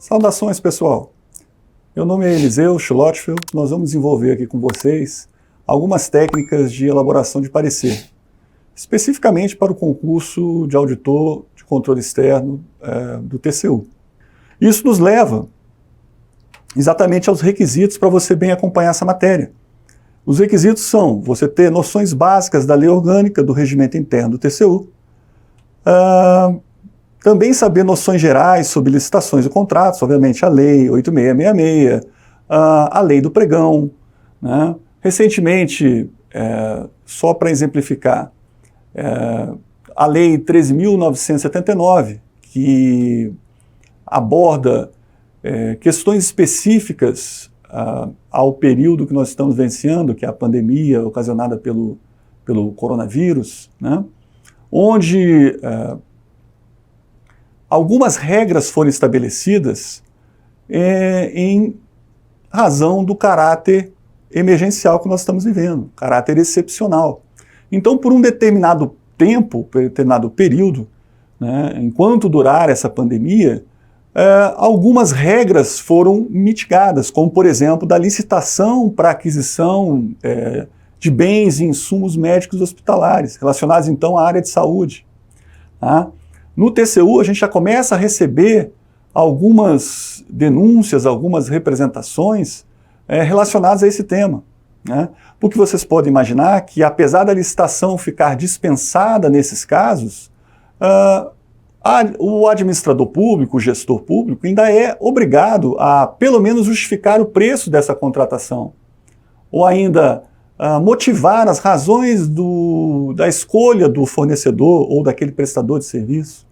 Saudações, pessoal! Meu nome é Eliseu Schlottfeld. Nós vamos desenvolver aqui com vocês algumas técnicas de elaboração de parecer, especificamente para o concurso de auditor de controle externo do TCU. Isso nos leva exatamente aos requisitos para você bem acompanhar essa matéria. Os requisitos são você ter noções básicas da lei orgânica, do regimento interno do TCU, também saber noções gerais sobre licitações e contratos, obviamente a lei 8666, a lei do pregão, né? Recentemente, só para exemplificar, a lei 13.979, que aborda questões específicas ao período que nós estamos vivenciando, que é a pandemia ocasionada pelo coronavírus, né? Onde algumas regras foram estabelecidas em razão do caráter emergencial que nós estamos vivendo, caráter excepcional. Então, por um determinado tempo, determinado período, né, enquanto durar essa pandemia, algumas regras foram mitigadas, como, por exemplo, da licitação para aquisição de bens e insumos médicos hospitalares, relacionados, então, à área de saúde. Tá? No TCU, a gente já começa a receber algumas denúncias, algumas representações relacionadas a esse tema, né? Porque vocês podem imaginar que, apesar da licitação ficar dispensada nesses casos, o administrador público, o gestor público, ainda é obrigado a, pelo menos, justificar o preço dessa contratação, ou ainda motivar as razões da escolha do fornecedor ou daquele prestador de serviço.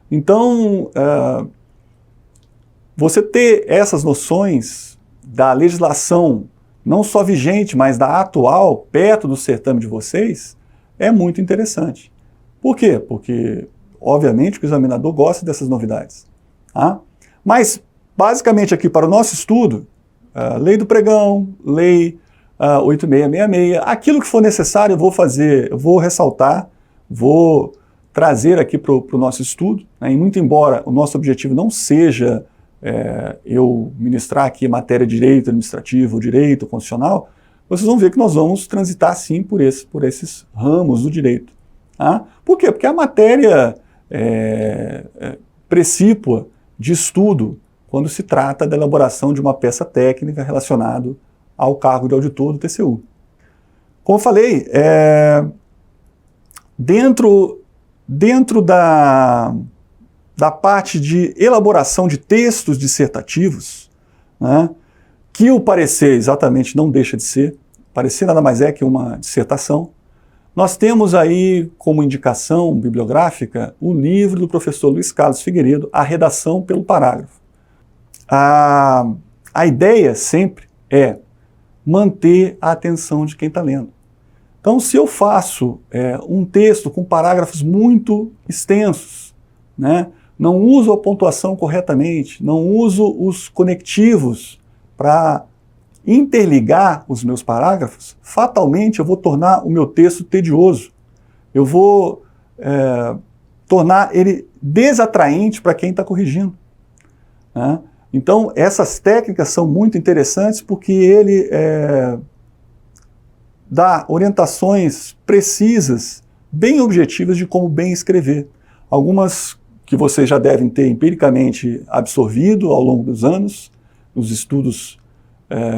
Então, você ter essas noções da legislação, não só vigente, mas da atual, perto do certame de vocês, é muito interessante. Por quê? Porque, obviamente, o examinador gosta dessas novidades. Tá? Mas, basicamente, aqui para o nosso estudo, lei do pregão, lei 8666, aquilo que for necessário eu vou fazer, eu vou ressaltar, vou trazer aqui para o nosso estudo, né? E muito embora o nosso objetivo não seja eu ministrar aqui matéria de direito administrativo, direito constitucional, vocês vão ver que nós vamos transitar sim por esses ramos do direito. Tá? Por quê? Porque a matéria precípua de estudo quando se trata da elaboração de uma peça técnica relacionada ao cargo de auditor do TCU. Como eu falei, dentro da parte de elaboração de textos dissertativos, né, que o parecer exatamente não deixa de ser, parecer nada mais é que uma dissertação, nós temos aí como indicação bibliográfica o livro do professor Luiz Carlos Figueiredo, A Redação pelo Parágrafo. A ideia sempre é manter a atenção de quem está lendo. Então, se eu faço um texto com parágrafos muito extensos, né, não uso a pontuação corretamente, não uso os conectivos para interligar os meus parágrafos, fatalmente eu vou tornar o meu texto tedioso. Eu vou tornar ele desatraente para quem está corrigindo. Né? Então, essas técnicas são muito interessantes porque ele dá orientações precisas, bem objetivas de como bem escrever. Algumas que vocês já devem ter empiricamente absorvido ao longo dos anos, nos estudos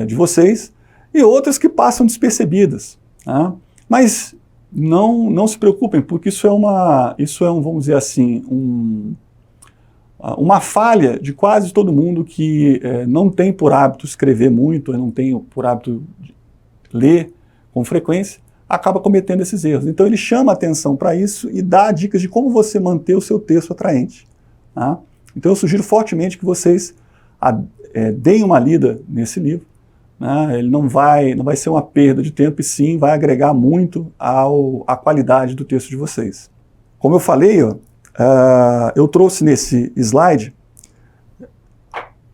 de vocês, e outras que passam despercebidas. Tá? Mas não se preocupem, porque isso é vamos dizer assim, uma falha de quase todo mundo que não tem por hábito escrever muito, não tem por hábito ler com frequência, acaba cometendo esses erros. Então ele chama a atenção para isso e dá dicas de como você manter o seu texto atraente. Tá? Então eu sugiro fortemente que vocês deem uma lida nesse livro. Né? Ele não vai ser uma perda de tempo, e sim vai agregar muito à qualidade do texto de vocês. Como eu falei, eu trouxe nesse slide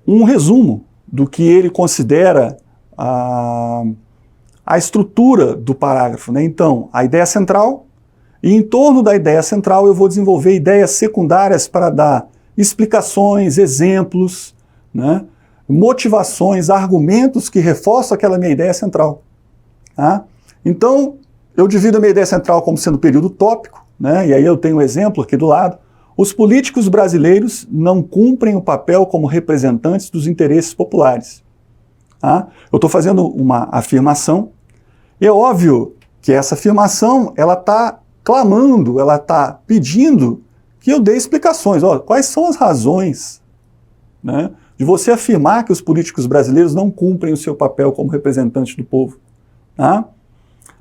um resumo do que ele considera a estrutura do parágrafo, né? Então, a ideia central, e em torno da ideia central eu vou desenvolver ideias secundárias para dar explicações, exemplos, né, motivações, argumentos que reforçam aquela minha ideia central. Tá? Então, eu divido a minha ideia central como sendo período tópico, né, e aí eu tenho um exemplo aqui do lado. Os políticos brasileiros não cumprem o papel como representantes dos interesses populares. Tá? Eu estou fazendo uma afirmação, e é óbvio que essa afirmação ela está clamando, ela está pedindo que eu dê explicações. Ó, quais são as razões, né, de você afirmar que os políticos brasileiros não cumprem o seu papel como representantes do povo? Tá?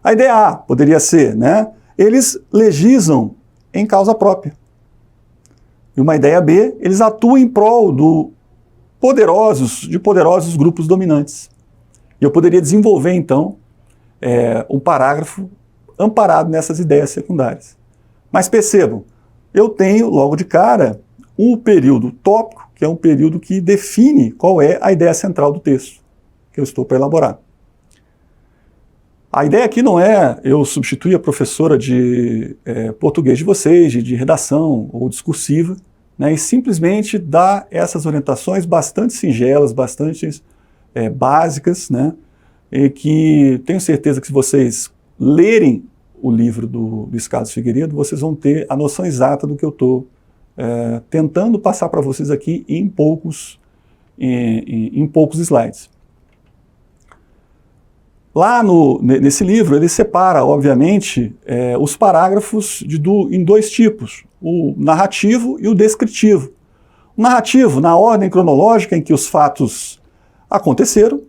A ideia A poderia ser, né, eles legislam em causa própria. E uma ideia B, eles atuam em prol de poderosos grupos dominantes. E eu poderia desenvolver, então, um parágrafo amparado nessas ideias secundárias. Mas percebam, eu tenho, logo de cara, um período tópico, que é um período que define qual é a ideia central do texto que eu estou para elaborar. A ideia aqui não é eu substituir a professora de português de vocês, de redação ou discursiva, né, e simplesmente dar essas orientações bastante singelas, bastante básicas, né, e que tenho certeza que se vocês lerem o livro do Luiz Carlos Figueiredo, vocês vão ter a noção exata do que eu estou tentando passar para vocês aqui em poucos slides. Lá nesse livro, ele separa, obviamente, os parágrafos em dois tipos, o narrativo e o descritivo. O narrativo, na ordem cronológica em que os fatos aconteceram,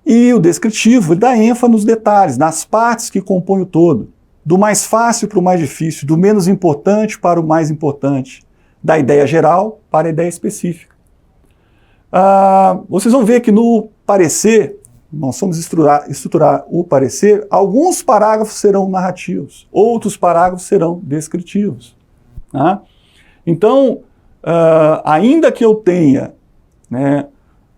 e o descritivo, ele dá ênfase nos detalhes, nas partes que compõem o todo, do mais fácil para o mais difícil, do menos importante para o mais importante, da ideia geral para a ideia específica. Vocês vão ver que no parecer, nós vamos estruturar o parecer, alguns parágrafos serão narrativos, outros parágrafos serão descritivos. Tá? Então, ainda que eu tenha, né,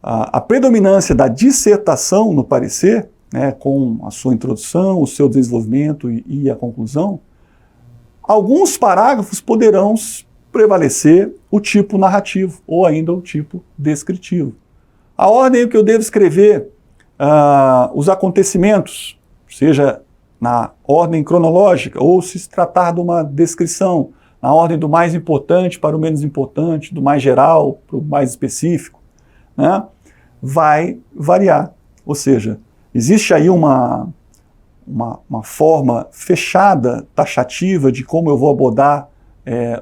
a predominância da dissertação no parecer, né, com a sua introdução, o seu desenvolvimento e a conclusão, alguns parágrafos poderão prevalecer o tipo narrativo ou ainda o tipo descritivo. A ordem que eu devo escrever os acontecimentos, seja na ordem cronológica ou se tratar de uma descrição, na ordem do mais importante para o menos importante, do mais geral para o mais específico, né, vai variar. Ou seja, existe aí uma forma fechada, taxativa de como eu vou abordar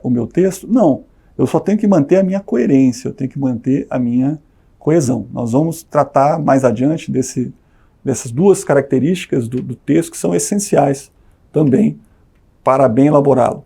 o meu texto? Não, eu só tenho que manter a minha coerência, eu tenho que manter a minha coesão. Nós vamos tratar mais adiante dessas duas características do texto que são essenciais também para bem elaborá-lo.